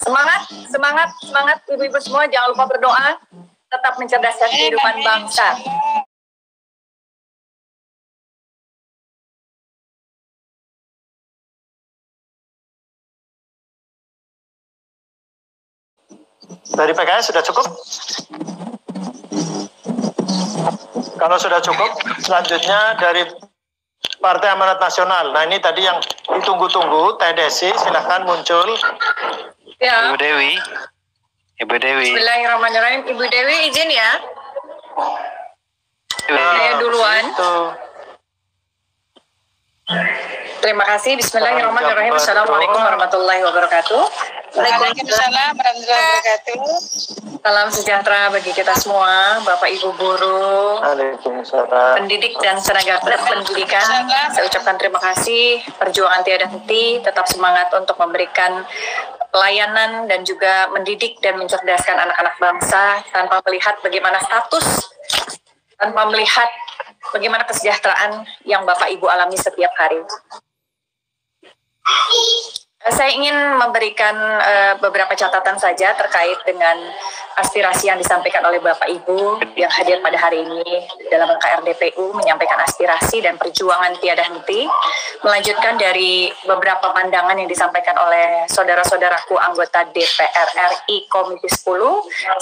Semangat, semangat, semangat ibu-ibu semua, jangan lupa berdoa, tetap mencerdaskan kehidupan bangsa. Dari PKS sudah cukup? Kalau sudah cukup, selanjutnya dari Partai Amanat Nasional. Nah, ini tadi yang ditunggu-tunggu, Teh Desi, silahkan muncul. Ya. Ibu Dewi. Ibu Dewi. Bismillahirrahmanirrahim. Ibu Dewi izin ya. Saya duluan. Itu. Terima kasih. Bismillahirrahmanirrahim. Assalamualaikum warahmatullahi wabarakatuh. Waalaikumsalam warahmatullahi wabarakatuh. Salam sejahtera bagi kita semua, Bapak Ibu guru, pendidik dan tenaga pendidikan. Saya ucapkan terima kasih. Perjuangan tiada henti, tetap semangat untuk memberikan pelayanan dan juga mendidik dan mencerdaskan anak-anak bangsa tanpa melihat bagaimana status, tanpa melihat bagaimana kesejahteraan yang Bapak Ibu alami setiap hari. Saya ingin memberikan beberapa catatan saja terkait dengan aspirasi yang disampaikan oleh Bapak Ibu yang hadir pada hari ini dalam rangka RDPU, menyampaikan aspirasi dan perjuangan tiada henti, melanjutkan dari beberapa pandangan yang disampaikan oleh saudara-saudaraku anggota DPR RI Komisi 10.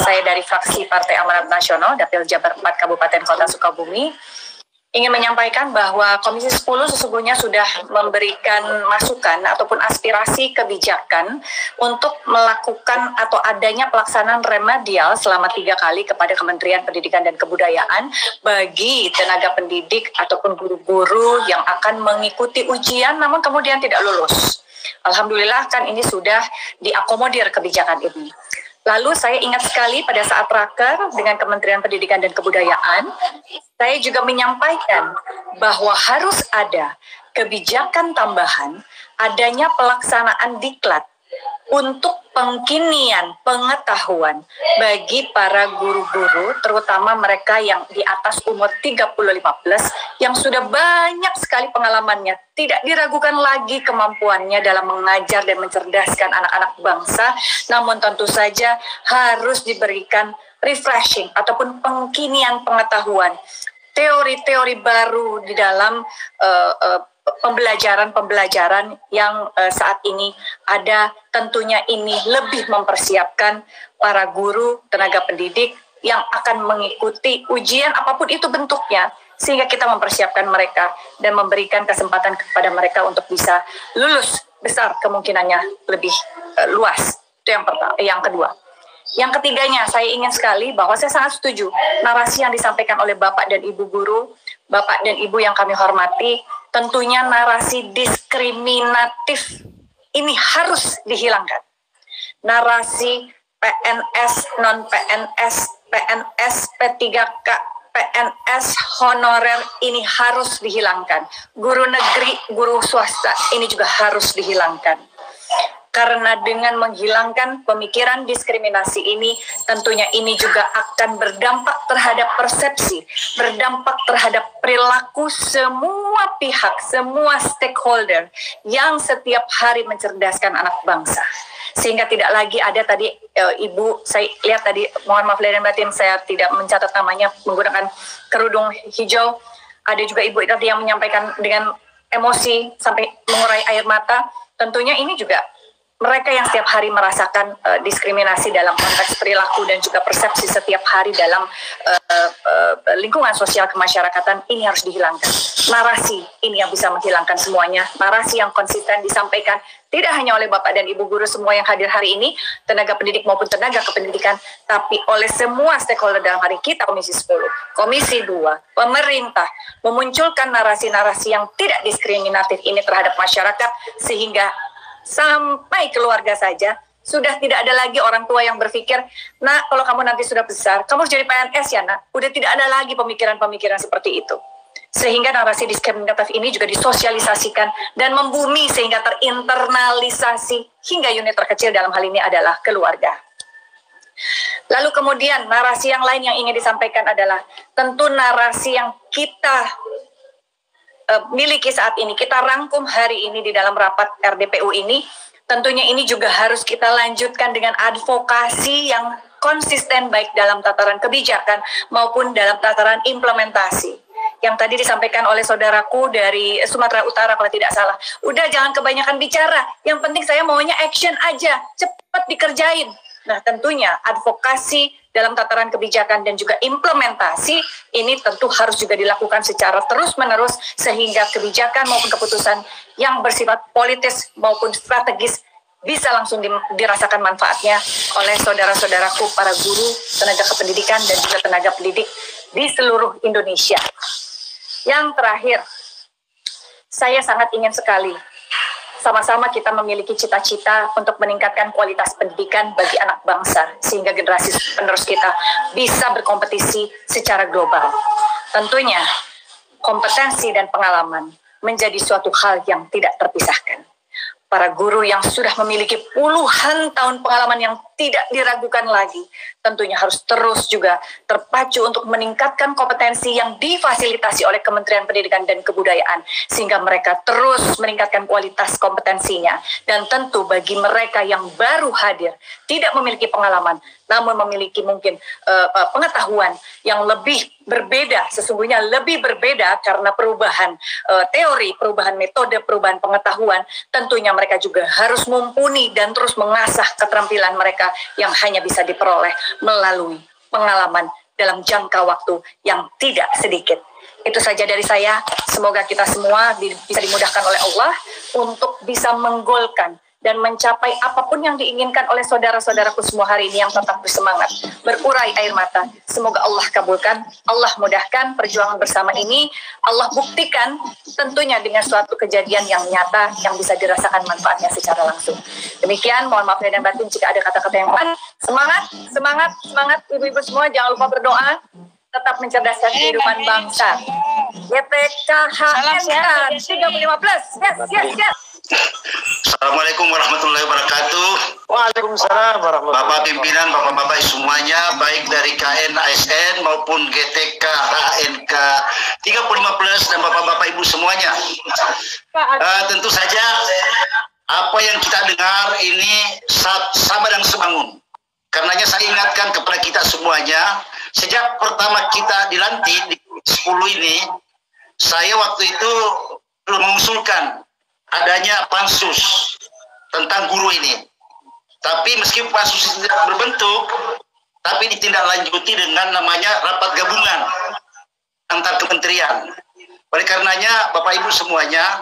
Saya dari fraksi Partai Amanat Nasional, Dapil Jabar 4 Kabupaten Kota Sukabumi, ingin menyampaikan bahwa Komisi 10 sesungguhnya sudah memberikan masukan ataupun aspirasi kebijakan untuk melakukan atau adanya pelaksanaan remedial selama 3 kali kepada Kementerian Pendidikan dan Kebudayaan bagi tenaga pendidik ataupun guru-guru yang akan mengikuti ujian namun kemudian tidak lulus. Alhamdulillah kan ini sudah diakomodir kebijakan ini. Lalu saya ingat sekali pada saat raker dengan Kementerian Pendidikan dan Kebudayaan, saya juga menyampaikan bahwa harus ada kebijakan tambahan adanya pelaksanaan diklat untuk pengkinian pengetahuan bagi para guru-guru, terutama mereka yang di atas umur 35+, yang sudah banyak sekali pengalamannya, tidak diragukan lagi kemampuannya dalam mengajar dan mencerdaskan anak-anak bangsa, namun tentu saja harus diberikan refreshing ataupun pengkinian pengetahuan, teori-teori baru di dalam pembelajaran yang saat ini ada. Tentunya ini lebih mempersiapkan para guru, tenaga pendidik yang akan mengikuti ujian apapun itu bentuknya, sehingga kita mempersiapkan mereka dan memberikan kesempatan kepada mereka untuk bisa lulus, besar kemungkinannya lebih luas. Itu yang pertama. Yang kedua. Yang ketiganya, saya ingin sekali bahwa saya sangat setuju narasi yang disampaikan oleh Bapak dan Ibu guru, Bapak dan Ibu yang kami hormati. Tentunya narasi diskriminatif ini harus dihilangkan. Narasi PNS, non-PNS, PNS, P3K, PNS honorer ini harus dihilangkan. Guru negeri, guru swasta ini juga harus dihilangkan. Karena dengan menghilangkan pemikiran diskriminasi ini, tentunya ini juga akan berdampak terhadap persepsi, berdampak terhadap perilaku semua pihak, semua stakeholder yang setiap hari mencerdaskan anak bangsa. Sehingga tidak lagi ada tadi Ibu, saya lihat tadi, mohon maaf lahir dan batin, saya tidak mencatat namanya, menggunakan kerudung hijau. Ada juga Ibu tadi yang menyampaikan dengan emosi sampai mengurai air mata. Tentunya ini juga mereka yang setiap hari merasakan diskriminasi dalam konteks perilaku dan juga persepsi setiap hari dalam lingkungan sosial kemasyarakatan, ini harus dihilangkan. Narasi ini yang bisa menghilangkan semuanya. Narasi yang konsisten disampaikan tidak hanya oleh Bapak dan Ibu guru semua yang hadir hari ini, tenaga pendidik maupun tenaga kependidikan, tapi oleh semua stakeholder dalam hari kita, Komisi 10, Komisi 2, pemerintah, memunculkan narasi-narasi yang tidak diskriminatif ini terhadap masyarakat, sehingga sampai keluarga saja sudah tidak ada lagi orang tua yang berpikir, nak kalau kamu nanti sudah besar, kamu harus jadi PNS ya nak. Udah tidak ada lagi pemikiran-pemikiran seperti itu. Sehingga narasi diskriminatif ini juga disosialisasikan dan membumi sehingga terinternalisasi hingga unit terkecil dalam hal ini adalah keluarga. Lalu kemudian narasi yang lain yang ingin disampaikan adalah tentu narasi yang kita miliki saat ini, kita rangkum hari ini di dalam rapat RDPU ini, tentunya ini juga harus kita lanjutkan dengan advokasi yang konsisten baik dalam tataran kebijakan maupun dalam tataran implementasi. Yang tadi disampaikan oleh saudaraku dari Sumatera Utara kalau tidak salah. Udah jangan kebanyakan bicara, yang penting saya maunya action aja, cepat dikerjain. Nah tentunya advokasi dalam tataran kebijakan dan juga implementasi ini tentu harus juga dilakukan secara terus-menerus sehingga kebijakan maupun keputusan yang bersifat politis maupun strategis bisa langsung dirasakan manfaatnya oleh saudara-saudaraku para guru, tenaga kependidikan dan juga tenaga pendidik di seluruh Indonesia. Yang terakhir, saya sangat ingin sekali sama-sama kita memiliki cita-cita untuk meningkatkan kualitas pendidikan bagi anak bangsa sehingga generasi penerus kita bisa berkompetisi secara global. Tentunya kompetensi dan pengalaman menjadi suatu hal yang tidak terpisahkan. Para guru yang sudah memiliki puluhan tahun pengalaman yang tidak diragukan lagi, tentunya harus terus juga terpacu untuk meningkatkan kompetensi yang difasilitasi oleh Kementerian Pendidikan dan Kebudayaan, sehingga mereka terus meningkatkan kualitas kompetensinya. Dan tentu bagi mereka yang baru hadir, tidak memiliki pengalaman, namun memiliki mungkin pengetahuan yang lebih berbeda, sesungguhnya lebih berbeda karena perubahan teori, perubahan metode, perubahan pengetahuan, tentunya mereka juga harus mumpuni dan terus mengasah keterampilan mereka yang hanya bisa diperoleh melalui pengalaman dalam jangka waktu yang tidak sedikit. Itu saja dari saya, semoga kita semua bisa dimudahkan oleh Allah untuk bisa menggolkan dan mencapai apapun yang diinginkan oleh saudara-saudaraku semua hari ini yang tetap bersemangat, berurai air mata. Semoga Allah kabulkan, Allah mudahkan perjuangan bersama ini, Allah buktikan tentunya dengan suatu kejadian yang nyata yang bisa dirasakan manfaatnya secara langsung. Demikian, mohon maaf dan batin jika ada kata-kata yang kurang. Semangat, semangat, semangat ibu-ibu semua, jangan lupa berdoa, tetap mencerdaskan kehidupan bangsa. YPKHNK 315, yes. Assalamualaikum warahmatullahi wabarakatuh. Waalaikumsalam warahmatullahi Bapak pimpinan, bapak-bapak semuanya, baik dari KN ASN maupun GTK HNK 35+ dan bapak-bapak ibu semuanya. Tentu saja apa yang kita dengar ini sama dan sebangun. Karenanya saya ingatkan kepada kita semuanya, sejak pertama kita dilantik di 10 ini, saya waktu itu belum mengusulkan adanya pansus tentang guru ini. Tapi meskipun pansus tidak berbentuk, tapi ditindaklanjuti dengan namanya rapat gabungan antar kementerian. Oleh karenanya, Bapak Ibu semuanya,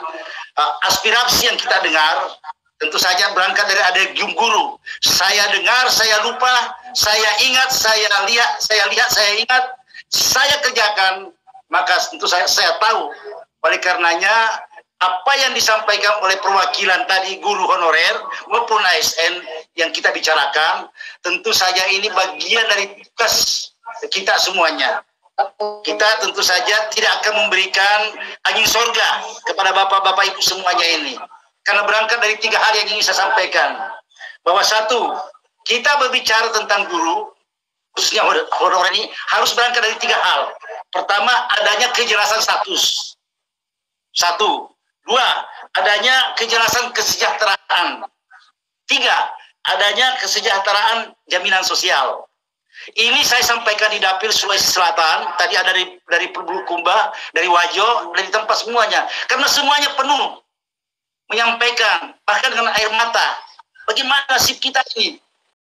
aspirasi yang kita dengar tentu saja berangkat dari ada guru. Saya dengar, saya lupa, saya ingat, saya lihat, saya ingat, saya kerjakan, maka tentu saya tahu. Oleh karenanya, apa yang disampaikan oleh perwakilan tadi guru honorer maupun ASN yang kita bicarakan, tentu saja ini bagian dari tugas kita semuanya. Kita tentu saja tidak akan memberikan angin sorga kepada bapak-bapak ibu semuanya ini. Karena berangkat dari 3 hal yang ingin saya sampaikan. Bahwa satu, kita berbicara tentang guru, khususnya honorer ini, harus berangkat dari 3 hal. Pertama, adanya kejelasan status. 1. 2, adanya kejelasan kesejahteraan. 3, adanya kesejahteraan jaminan sosial. Ini saya sampaikan di Dapil Sulawesi Selatan, tadi ada dari Bulukumba, dari Wajo, dari tempat semuanya. Karena semuanya penuh menyampaikan, bahkan dengan air mata. Bagaimana nasib kita ini?